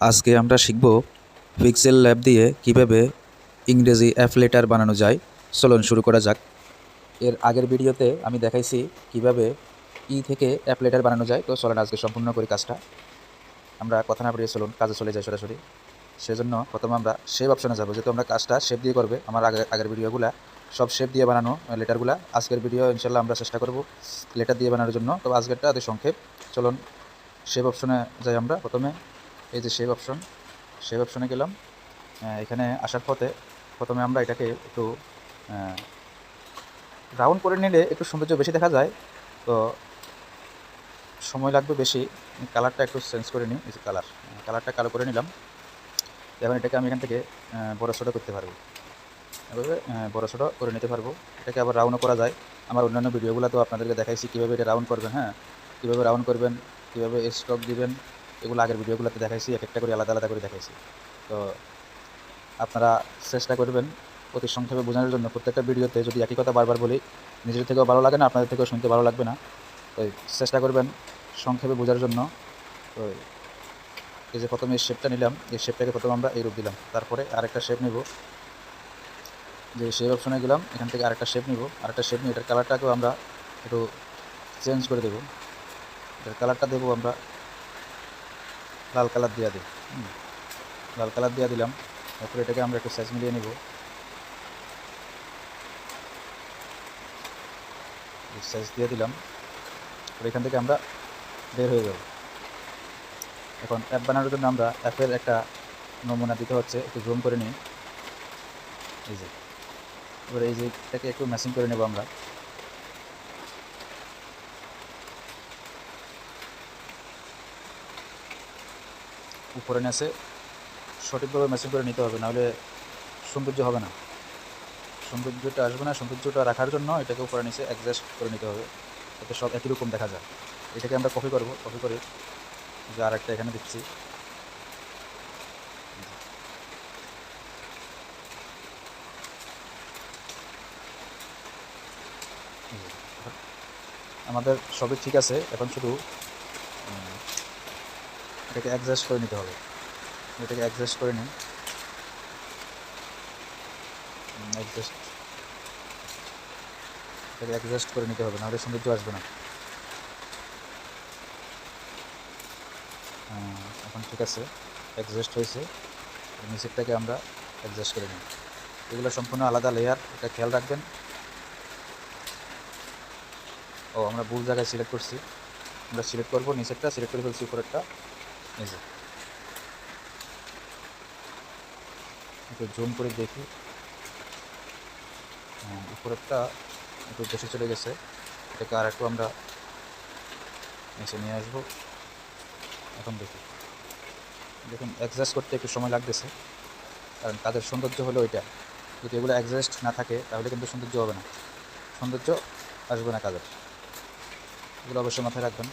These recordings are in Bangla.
আজকে আমরা শিখব পিক্সেল ল্যাব দিয়ে কিভাবে ইংরেজি অ্যাপ লেটার বানানো যায়। চলুন শুরু করা যাক। এর আগের ভিডিওতে আমি দেখাইছি কিভাবে থেকে অ্যাপ লেটার বানানো যায়। তো চলুন আজকে সম্পূর্ণ করি কাজটা। আমরা কথা না বাড়িয়ে চলুন কাজে চলে যাই সরাসরি। সেজন্য প্রথমে আমরা শেপ অপশনে যাব, যেহেতু আমরা কাজটা শেপ দিয়ে করবে। আমার আগের ভিডিওগুলো সব শেপ দিয়ে বানানো লেটারগুলা। আজকের ভিডিও ইনশাল্লাহ আমরা চেষ্টা করব লেটার দিয়ে বানানোর জন্য। তো আজকেরটা অতি সংক্ষেপ। চলুন শেপ অপশনে যাই আমরা। প্রথমে এই যে শেপ অপশনে গেলাম। এখানে আসার পথে প্রথমে আমরা এটাকে একটু রাউন্ড করে নিলে একটু সৌন্দর্য বেশি দেখা যায়। তো সময় লাগবে বেশি। কালারটা একটু চেঞ্জ করে নিই। এই যে কালারটা কালো করে নিলাম। এখন এটাকে আমি এখান থেকে বড় ছোটো করতে পারবো। এভাবে বড় ছোটো করে নিতে পারবো। এটাকে আবার রাউন্ডও করা যায়। আমার অন্যান্য ভিডিওগুলো তো আপনাদেরকে দেখাইছি কীভাবে এটা রাউন্ড করবেন। কীভাবে রাউন্ড করবেন, কীভাবে স্ট্রোক দিবেন, এগুলো আগের ভিডিওগুলোতে দেখাইছি। এক একটা করে আলাদা করে দেখাইছি। তো আপনারা চেষ্টা করবেন অতি সংক্ষেপে বোঝানোর জন্য। প্রত্যেকটা ভিডিওতে যদি একই কথা বারবার বলি, নিজের থেকেও ভালো লাগে না, আপনাদের থেকেও শুনতে ভালো লাগবে না। তো চেষ্টা করবেন সংক্ষেপে বোঝার জন্য। তো এই যে প্রথমে এই শেপটা নিলাম, এই শেপটাকে প্রথমে আমরা এই রূপ দিলাম। তারপরে আরেকটা শেপ নেব, যে শেপ অপশনে গেলাম, এখান থেকে আরেকটা শেপ নিব। আরেকটা শেপ নিয়ে এটার কালারটাকেও আমরা একটু চেঞ্জ করে দেবো। এটার কালারটা দেবো আমরা লাল কালার দিয়ে দিই। লাল কালার দিয়ে দিলাম। তারপরে এটাকে আমরা একটু সাইজ মিলিয়ে নেব। সাইজ দিয়ে দিলাম। আর এখান থেকে আমরা বের হয়ে যাব। এখন অ্যাপ বানানোর জন্য আমরা অ্যাপের একটা নমুনা দিতে হচ্ছে, একটু জুম করে নিই। এই যে এবার এই যে এটাকে একটু ম্যাচিং করে নেব আমরা। উপরে নিচে সঠিকভাবে ম্যাচিং করে নিতে হবে, নাহলে সৌন্দর্য হবে না, সৌন্দর্যটা আসবে না। সৌন্দর্যটা রাখার জন্য এটাকে উপরে নিচে অ্যাডজাস্ট করে নিতে হবে, যাতে সব একই রকম দেখা যায়। এটাকে আমরা কপি করে যে আর একটা এখানে দিচ্ছি। আমাদের সবই ঠিক আছে। এখন শুধু এটাকে অ্যাডজাস্ট করে নিতে হবে। এটাকে অ্যাডজাস্ট করে নিই। এটাকে অ্যাডজাস্ট করে নিতে হবে, নাহলে সৌন্দর্য আসবে না। এখন ঠিক আছে, অ্যাডজাস্ট হয়েছে। নিচেরটাকে আমরা অ্যাডজাস্ট করে নিই। এগুলো সম্পূর্ণ আলাদা লেয়ার, এটা খেয়াল রাখবেন। আমরা ভুল জায়গায় সিলেক্ট করছি। আমরা সিলেক্ট করবো নিচেরটা, সিলেক্ট করে ফেলছি উপরেরটা। এই যে একটু জুম করে দেখি। উপরেরটা একটু বেশি চলে গেছে। এটাকে আর একটু আমরা নিচে নিয়ে আসবো। এখন দেখুন অ্যাডজাস্ট করতে একটু সময় লাগতেছে, কারণ কাজের সৌন্দর্য হলো ওইটা। যদি এগুলো অ্যাডজাস্ট না থাকে তাহলে কিন্তু সৌন্দর্য হবে না, সৌন্দর্য আসবে না কাজের। এগুলো অবশ্যই মাথায় রাখবেন,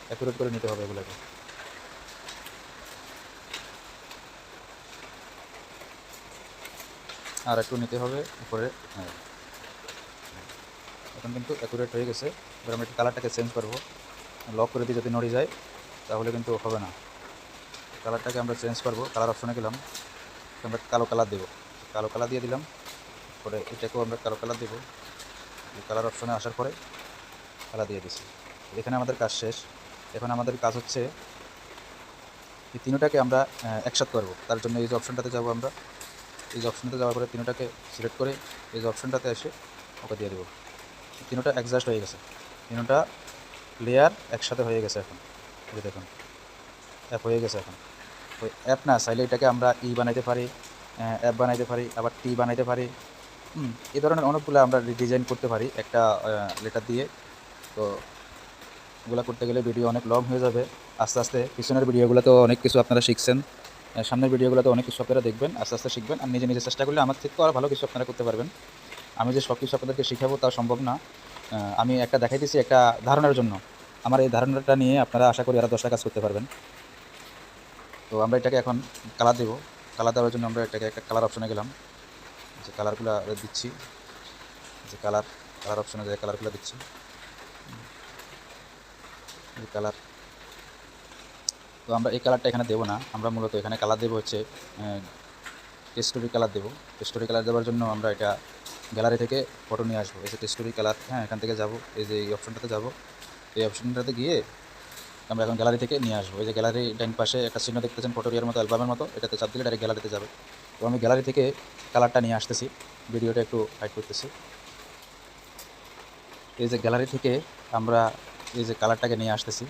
অ্যাকুরেট করে নিতে হবে এগুলোকে। আর একটু নিতে হবে উপরে। এখন কিন্তু অ্যাকুরেট হয়ে গেছে। এবার আমরা একটু কালারটাকে চেঞ্জ করবো। লক করে দিয়ে যদি নড়ে যায় তাহলে কিন্তু হবে না। কালারটাকে আমরা চেঞ্জ করবো। কালার অপশনে গেলাম, আমরা কালো কালার দেবো। কালো কালার দিয়ে দিলাম। পরে এটাকেও আমরা কালো কালার দেবো। কালার অপশনে আসার পরে কালার দিয়ে দিচ্ছি। এখানে আমাদের কাজ শেষ। এখন আমাদের কাজ হচ্ছে এই তিনটাকে আমরা একসাথে করবো। তার জন্য এই যে অপশনটাতে যাবো আমরা। এই যে অপশনটাতে যাওয়ার পরে তিনটাকে সিলেক্ট করে এই যে অপশনটাতে এসে ওকে দিয়ে দেবো। তিনটা অ্যাডজাস্ট হয়ে গেছে, তিনটা লেয়ার একসাথে হয়ে গেছে। এখন এই দেখুন অ্যাপ হয়ে গেছে। এখন ওই অ্যাপ না চাইলে এটাকে আমরা বানাইতে পারি, অ্যাপ বানাইতে পারি, আবার বানাইতে পারি। এই ধরনের অনেকগুলো আমরা ডিজাইন করতে পারি একটা লেটার দিয়ে। তো এগুলো করতে গেলে ভিডিও অনেক লং হয়ে যাবে। আস্তে আস্তে পিছনের ভিডিওগুলোতে অনেক কিছু আপনারা শিখছেন, সামনের ভিডিওগুলোতে অনেক কিছু আপনারা দেখবেন, আস্তে আস্তে শিখবেন। আর নিজে চেষ্টা করলে আমার থেকে আরও ভালো কিছু আপনারা করতে পারবেন। আমি যে সব কিছু আপনাদেরকে শিখাবো তা সম্ভব না। আমি একটা দেখাইতেছি একটা ধারণার জন্য। আমার এই ধারণাটা নিয়ে আপনারা আশা করি আরও 10টা কাজ করতে পারবেন। তো আমরা এটাকে এখন কালার দেবো। কালার দেওয়ার জন্য আমরা এটাকে একটা কালার অপশনে গেলাম, যে কালারগুলো দিচ্ছি। যে কালার অপশনে যে কালারগুলো দিচ্ছি, এই কালার তো আমরা এই কালারটা এখানে দেবো না, আমরা মূলত এখানে কালার দেবো হচ্ছে টেক্সচারি কালার দেবো। টেক্সচারি কালার দেওয়ার জন্য আমরা এটা গ্যালারি থেকে ফটো নিয়ে আসবো। এই যে টেক্সচারি কালার, হ্যাঁ, এখান থেকে যাব, এই যে এই অপশনটাতে যাব। এই অপশনটাতে গিয়ে আমরা এখন গ্যালারি থেকে নিয়ে আসবো। এই যে গ্যালারি ডান পাশে একটা চিহ্ন দেখতেছেন ফটোরিয়ার মতো, অ্যালবামের মতো, এটাতে চাপ দিলে ডাইরেক্ট গ্যালারিতে যাবে। তো আমি গ্যালারি থেকে কালারটা নিয়ে আসতেছি, ভিডিওটা একটু হাইড করতেছি। এই যে গ্যালারি থেকে আমরা এই যে কালারটাকে নিয়ে আসতেছি,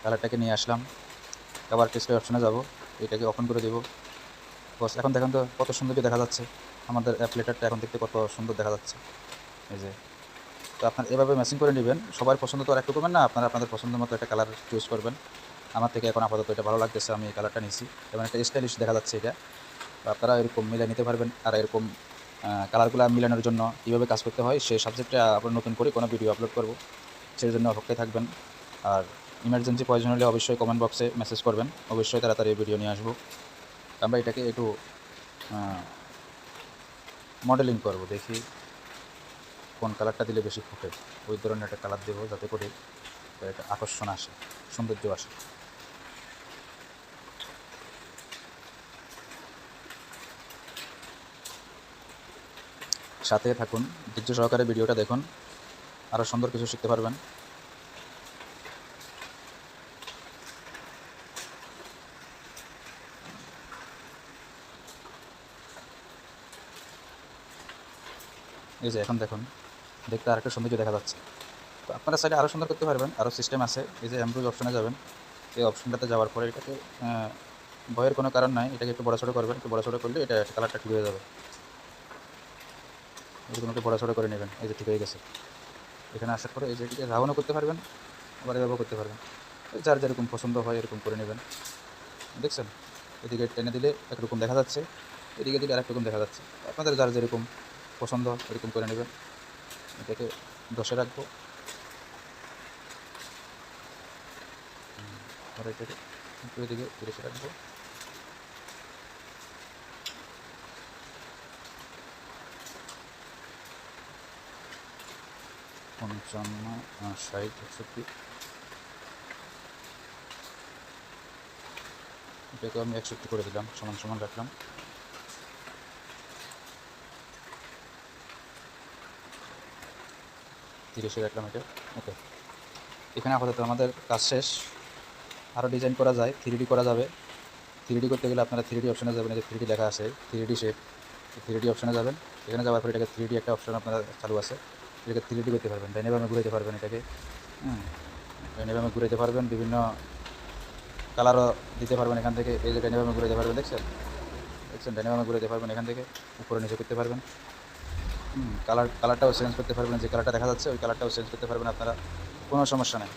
কালারটাকে নিয়ে আসলাম। আবার টেক্সচার অপশনে যাব, এটাকে ওপেন করে দেবো। বস এখন দেখেন তো কত সুন্দর দেখা যাচ্ছে, আমাদের অ্যাপ্লেটারটা এখন দেখতে কত সুন্দর দেখা যাচ্ছে। এই যে, তো আপনার এভাবে ম্যাচিং করে নেবেন। সবার পছন্দ তো আর একটু করবেন না, আপনারা আপনাদের পছন্দের মতো একটা কালার চুজ করবেন। আমার থেকে এখন আপাতত এটা ভালো লাগতেছে, আমি এই কালারটা নিচ্ছি এবং একটা স্টাইলিশ দেখা যাচ্ছে এটা। তো আপনারা এরকম মিলিয়ে নিতে পারবেন। আর এরকম কালারগুলো মিলানোর জন্য কীভাবে কাজ করতে হয় সেই সাবজেক্টে আবার নতুন করে কোনো ভিডিও আপলোড করব, সেই জন্য অপেক্ষায় থাকবেন। আর ইমার্জেন্সি প্রয়োজন হলে অবশ্যই কমেন্ট বক্সে মেসেজ করবেন, অবশ্যই তাড়াতাড়ি ভিডিও নিয়ে আসবো। আমরা এটাকে একটু মডেলিং করব, দেখি কোন কালারটা দিলে বেশি ফুটে, ওই ধরনের একটা কালার দেবো যাতে করে একটা আকর্ষণ আসে, সৌন্দর্য আসে। সাথে থাকুন, ধৈর্য সহকারে ভিডিওটা দেখুন, আরও সুন্দর কিছু শিখতে পারবেন। এই যে এখন দেখুন, দেখতে আরেকটা সৌন্দর্য দেখা যাচ্ছে। তো আপনারা সাইডে আরও সুন্দর করতে পারবেন, আরও সিস্টেম আছে। এই যে এমব্রুজ অপশনে যাবেন, এই অপশনটাতে যাওয়ার পরে এটাকে ভয়ের কোনো কারণ নাই, এটাকে একটু বড়াসড়ো করবেন। একটু বড়াসড়ো করলে এটা কালারটা ঠিক হয়ে যাবে। এরকম একটু বড়াসড়ো করে নেবেন, এই যে ঠিক হয়ে গেছে। এখানে আসার পরে এই যে এটিকে রাউন্ডও করতে পারবেন, আবার এভাবেও করতে পারবেন, যার যেরকম পছন্দ হয় এরকম করে নেবেন। দেখছেন, এদিকে টেনে দিলে একরকম দেখা যাচ্ছে, এদিকে দিলে আরেক রকম দেখা যাচ্ছে। আপনাদের যার যেরকম পছন্দ এরকম করে নেবেন। এটাকে 10-এ রাখবো, আর এটাকে একটু এদিকে 30-এ রাখবো। পঞ্চান্ন, 60, 61, এটাকে আমি 61 করে দিলাম, সমান সমান রাখলাম। তিরিশে রাখলাম এটা, ওকে। এখানে আপাতত আমাদের কাজ শেষ। আরও ডিজাইন করা যায়, 3D করা যাবে। 3D করতে গেলে আপনারা 3D অপশনে যাবেন, এই যে 3D লেখা আছে 3D শেপ, 3D অপশনে যাবেন। এখানে যাওয়ার পরে এটাকে 3D একটা অপশন আপনারা চালু আছে, এটাকে 3D করতে পারবেন, ডাইনামে ঘুরাইতে পারবেন এটাকে, ডাইনামে ঘুরাইতে পারবেন, বিভিন্ন কালারও দিতে পারবেন এখান থেকে। এই যে ডাইনামে ঘুরাইতে পারবেন, দেখছেন ডাইনামে ঘুরাইতে পারবেন, এখান থেকে উপরে নিচে করতে পারবেন। কালারটাও চেঞ্জ করতে পারবেন, যে কালারটা দেখা যাচ্ছে ওই কালারটাও চেঞ্জ করতে পারবেন আপনারা, কোনো সমস্যা নেই,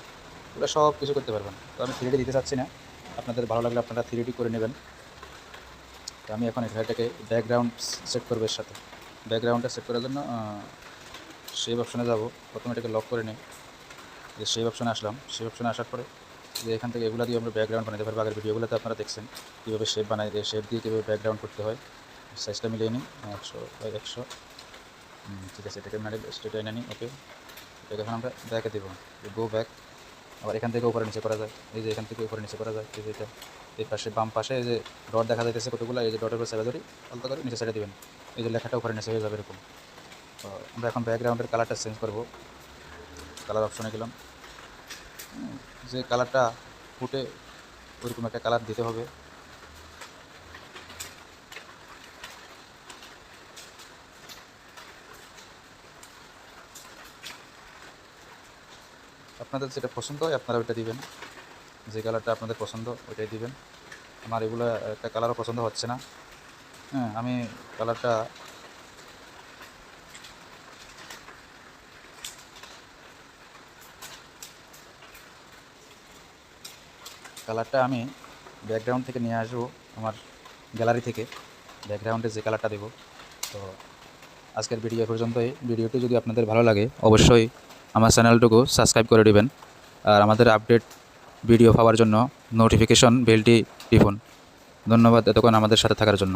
ওগুলো সব কিছু করতে পারবেন। তো আমি 3D দিতে চাচ্ছি না, আপনাদের ভালো লাগলে আপনারা 3D করে নেবেন। তো আমি এখন এটাকে ব্যাকগ্রাউন্ড সেট করবো এর সাথে। ব্যাকগ্রাউন্ডটা সেট করার জন্য শেপ অপশনে যাব, প্রথমে এটাকে লক করে নিই, যে শেপ অপশনে আসলাম। শেপ অপশনে আসার পরে যে এখান থেকে এগুলো দিয়ে আমরা ব্যাকগ্রাউন্ড বানাতে পারবো। আগের ভিডিওগুলোতে আপনারা দেখছেন কীভাবে শেপ বানাই, এই শেপ দিয়ে কীভাবে ব্যাকগ্রাউন্ড করতে হয়। সাইজটা মিলিয়ে নিই, 100/100, ঠিক আছে। এটাকে স্টেটে এনে নিই, ওকে। এটাকে এখন আমরা ব্যাকে দেবো, গো ব্যাক। আবার এখান থেকে উপরে নিচে করা যায়, এই যে এখান থেকে উপরে নিচে করা যায়। এই যে এটা এই পাশে বাম পাশে এই যে ডট দেখা যাইতেছে কতগুলো, এই যে ডটের উপর সাইডে ধরি, আলতা করে নিচে সাইডে দেবেন, এই যে লেখাটা উপরে নিচে হয়ে যাবে এরকম। তো আমরা এখন ব্যাকগ্রাউন্ডের কালারটা চেঞ্জ করবো, কালার অপশনে গেলাম। যে কালারটা ফুটে ওইরকম একটা কালার দিতে হবে। আপনাদের যেটা পছন্দ হয় আপনারা ওইটা দিবেন, যে কালারটা আপনাদের পছন্দ ওইটাই দিবেন। আমার এগুলো একটা কালারও পছন্দ হচ্ছে না, আমি কালারটা আমি ব্যাকগ্রাউন্ড থেকে নিয়ে আসবো, আমার গ্যালারি থেকে ব্যাকগ্রাউন্ডে যে কালারটা দেবো। তো আজকের ভিডিও পর্যন্তই। ভিডিওটি যদি আপনাদের ভালো লাগে অবশ্যই আমার চ্যানেলটুকু সাবস্ক্রাইব করে দেবেন, আর আমাদের আপডেট ভিডিও পাওয়ার জন্য নোটিফিকেশন বেলটি টিপুন। ধন্যবাদ এতক্ষণ আমাদের সাথে থাকার জন্য।